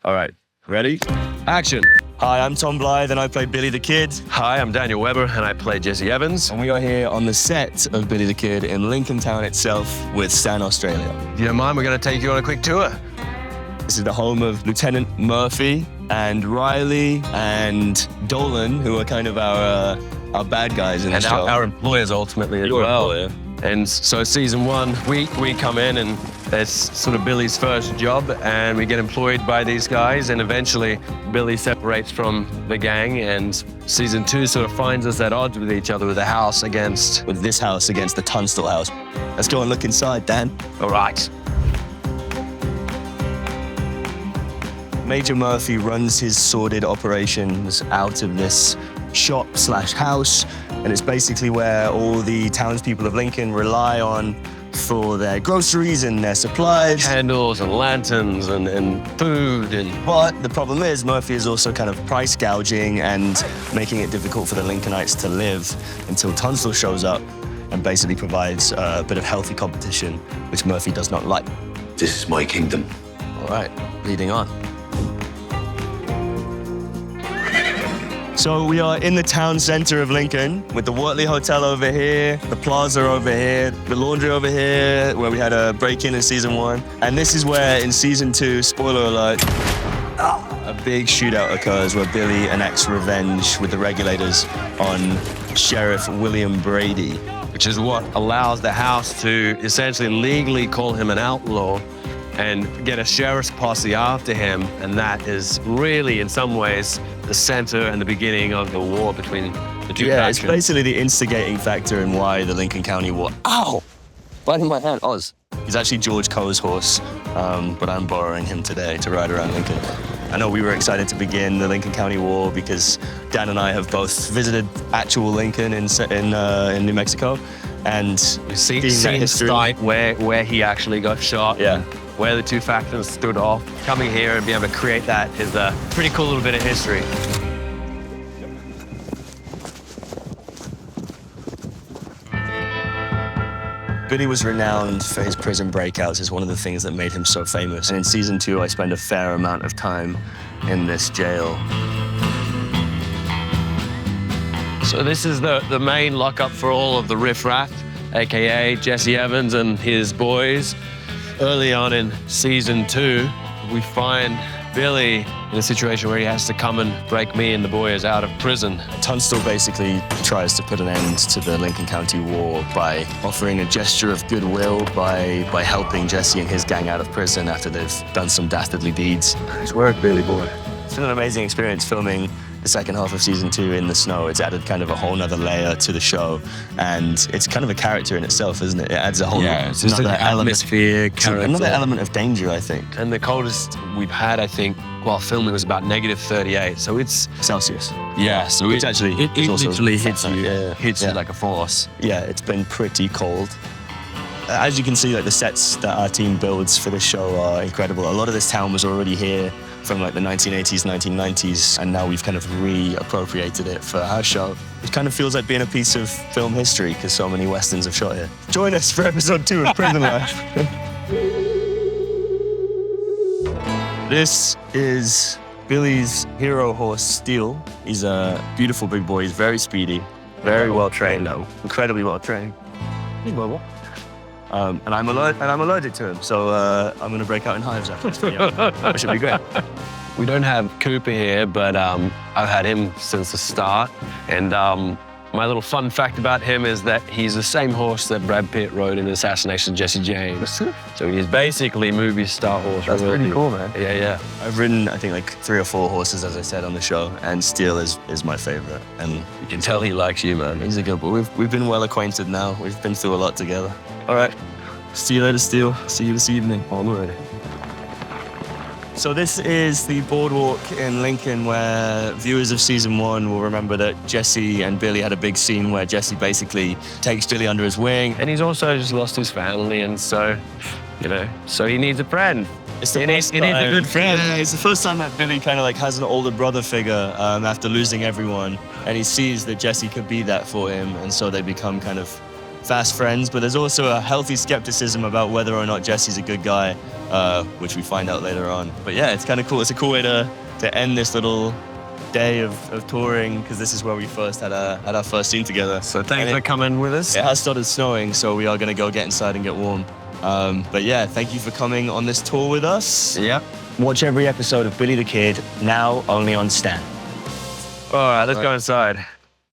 All right, ready? Action. Hi, I'm Tom Blyth and I play Billy the Kid. Hi, I'm Daniel Weber and I play Jesse Evans. And we are here on the set of Billy the Kid in Lincoln Town itself with Stan, Australia. If you don't mind, we're going to take you on a quick tour. This is the home of Lieutenant Murphy and Riley and Dolan, who are kind of our bad guys in the show. And our employers ultimately as well. Employer. And so season 1, we come in and it's sort of Billy's first job and we get employed by these guys, and eventually Billy separates from the gang, and season 2 sort of finds us at odds with each other with this house against the Tunstall house. Let's go and look inside, Dan. All right. Major Murphy runs his sordid operations out of this shop/house, and it's basically where all the townspeople of Lincoln rely on for their groceries and their supplies. Candles and lanterns and food. But the problem is Murphy is also kind of price gouging and making it difficult for the Lincolnites to live until Tunstall shows up and basically provides a bit of healthy competition, which Murphy does not like. This is my kingdom. All right, leading on. So we are in the town center of Lincoln with the Wortley Hotel over here, the plaza over here, the laundry over here, where we had a break-in in season 1. And this is where in season 2, spoiler alert, a big shootout occurs where Billy enacts revenge with the regulators on Sheriff William Brady. Which is what allows the house to essentially legally call him an outlaw and get a sheriff's posse after him. And that is really, in some ways, the center and the beginning of the war between the two factions. Yeah, it's basically the instigating factor in why the Lincoln County War. Ow! Right in my hand, Oz. He's actually George Coe's horse, but I'm borrowing him today to ride around Lincoln. I know we were excited to begin the Lincoln County War because Dan and I have both visited actual Lincoln in New Mexico, and we've seen the site where he actually got shot. Yeah. Where the two factions stood off. Coming here and being able to create that is a pretty cool little bit of history. Billy was renowned for his prison breakouts as one of the things that made him so famous. And in season 2, I spend a fair amount of time in this jail. So this is the main lockup for all of the riffraff, AKA Jesse Evans and his boys. Early on in season 2, we find Billy in a situation where he has to come and break me and the boys out of prison. Tunstall basically tries to put an end to the Lincoln County War by offering a gesture of goodwill by helping Jesse and his gang out of prison after they've done some dastardly deeds. Nice work, Billy boy. It's been an amazing experience filming the second half of season 2 in the snow. It's added kind of a whole nother layer to the show, and it's kind of a character in itself, isn't it? It adds a whole it's just an atmosphere, character. Another element of danger, I think. And the coldest we've had, I think, while filming was about -38, so it's Celsius. Yeah, so which actually it literally hits you, hits you Yeah. like a force. Yeah, it's been pretty cold. As you can see, like the sets that our team builds for this show are incredible. A lot of this town was already here from like the 1980s, 1990s, and now we've kind of reappropriated it for our show. It kind of feels like being a piece of film history because so many westerns have shot here. Join us for episode 2 of Prison Life. This is Billy's hero horse, Steel. He's a beautiful big boy. He's very speedy, very well trained, though, incredibly well trained. And I'm allergic to him, so I'm gonna break out in hives after this video, which should be great. We don't have Cooper here, but I've had him since the start. And my little fun fact about him is that he's the same horse that Brad Pitt rode in Assassination of Jesse James. So he's basically movie star horse. That's pretty cool, man. Yeah. I've ridden, I think, like 3 or 4 horses, as I said on the show, and Steel is my favorite. And you can tell he likes you, man. He's a good boy. We've been well acquainted now. We've been through a lot together. All right. See you later, Steel. See you this evening. Alrighty. So this is the boardwalk in Lincoln where viewers of season 1 will remember that Jesse and Billy had a big scene where Jesse basically takes Billy under his wing. And he's also just lost his family, and so, so he needs a friend. He needs a good friend. Yeah, it's the first time that Billy kind of like has an older brother figure after losing everyone, and he sees that Jesse could be that for him, and so they become kind of fast friends, but there's also a healthy skepticism about whether or not Jesse's a good guy, which we find out later on. But yeah, it's kind of cool. It's a cool way to end this little day of touring, because this is where we first had our first scene together. So thanks for coming with us. It has started snowing, so we are going to go get inside and get warm. But yeah, thank you for coming on this tour with us. Yep. Watch every episode of Billy the Kid, now only on Stan. All right, let's go inside.